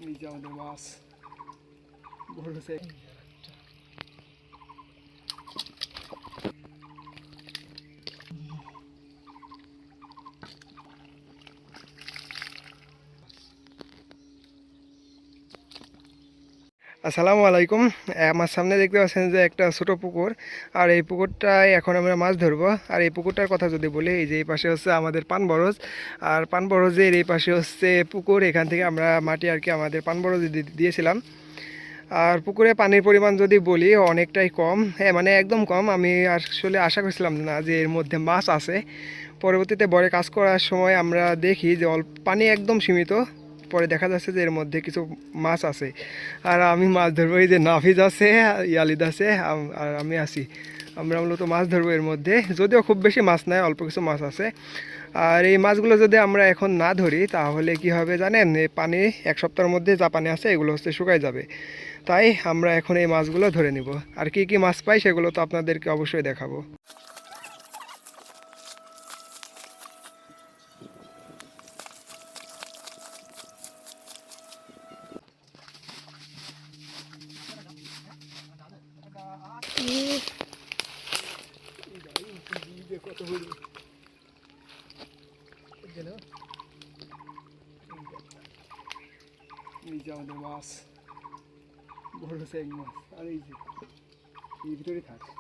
এই যে আমাদের মাছ বড় সাইজ। আসসালামু আলাইকুম। আমার সামনে দেখতে পাচ্ছেন যে একটা ছোট পুকুর, আর এই পুকুরটায় এখন আমরা মাছ ধরবো। আর এই পুকুরটার কথা যদি বলি, এই যে এই পাশে হচ্ছে আমাদের পানবরজ, আর পানবরজের এই পাশে হচ্ছে পুকুর। এখান থেকে আমরা মাটি আর কি আমাদের পানবরজে দিয়েছিলাম। আর পুকুরে পানির পরিমাণ যদি বলি অনেকটাই কম, হ্যাঁ মানে একদম কম। আমি আসলে আশা করছিলাম না যে এর মধ্যে মাছ আছে। পরবর্তীতে বরে কাজ করার সময় আমরা দেখি যে পানি একদম সীমিত, পরে দেখা যাচ্ছে যে এর মধ্যে কিছু মাছ আছে। আর আমি মাছ ধরবো, এই যে নাফিজ আছে, ইয়ালিদ আছে, আর আমি আছি। আমরা মূলত মাছ ধরবো এর মধ্যে, যদিও খুব বেশি মাছ নাই, অল্প কিছু মাছ আছে। আর এই মাছগুলো যদি আমরা এখন না ধরি তাহলে কি হবে জানেন, এই পানি এক সপ্তাহের মধ্যে যা পানি আছে এগুলো হচ্ছে শুকায় যাবে। তাই আমরা এখন এই মাছগুলো ধরে নিব। আর কি কি মাছ পাই সেগুলো তো আপনাদেরকে অবশ্যই দেখাবো। এই যে আমাদের মাছ বড় সাইজ মাছ, আর এই যে এর ভিতরে থাকে।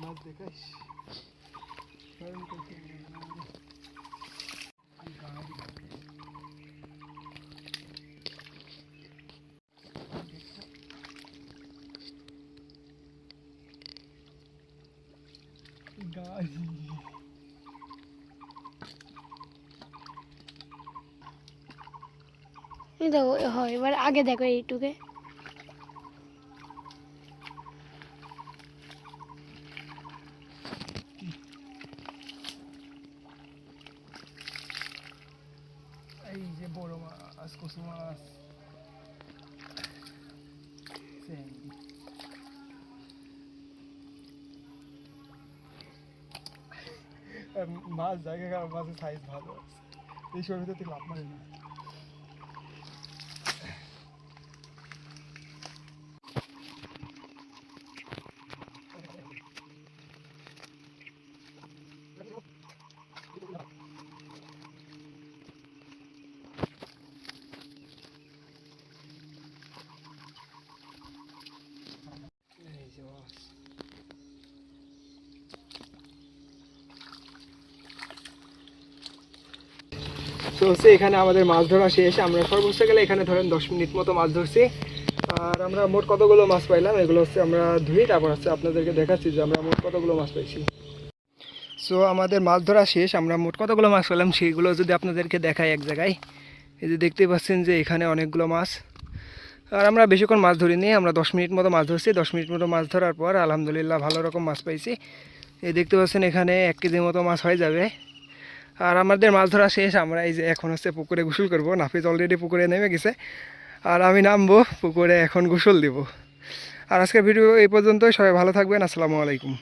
মাছ দেখাইস গাছ। দেখো হয় এবার আগে দেখো এইটুকে এই যে বড় মাছ, কচু মাছ, মাছ জায়গা কারণ মাছের সাইজ ভালো আছে। এই সময় তুই লাভ মারি না। এই যে মাছ। তো হচ্ছে এখানে আমাদের মাছ ধরা শেষ। আমরা সর্বোচ্চ গেলে এখানে ধরেন 10 মিনিট মতো মাছ ধরছি। আর আমরা মোট কতগুলো মাছ পাইলাম এগুলো হচ্ছে আমরা ধুই, তারপর হচ্ছে আপনাদেরকে দেখাচ্ছি যে আমরা মোট কতগুলো মাছ পাইছি। সো আমাদের মাছ ধরা শেষ, আমরা মোট কতগুলো মাছ পেলাম সেইগুলো যদি আপনাদেরকে দেখাই এক জায়গায়। এই যে দেখতে পাচ্ছেন যে এখানে অনেকগুলো মাছ। আর আমরা বেশিক্ষণ মাছ ধরিনি, আমরা 10 মিনিট মতো মাছ ধরছি। 10 মিনিট মতো মাছ ধরার পর আলহামদুলিল্লাহ ভালো রকম মাছ পাইছি। এই দেখতে পাচ্ছেন এখানে 1 কেজির মতো মাছ হয়ে যাবে। আর আমাদের মাছ ধরা শেষ। আমরা এই যে এখন হচ্ছে পুকুরে গোসল করবো। নাফিজ অলরেডি পুকুরে নেমে গেছে, আর আমি নামবো পুকুরে এখন গোসল দিব। আর আজকের ভিডিও এই পর্যন্তই। সবাই ভালো থাকবেন। আসসালামু আলাইকুম।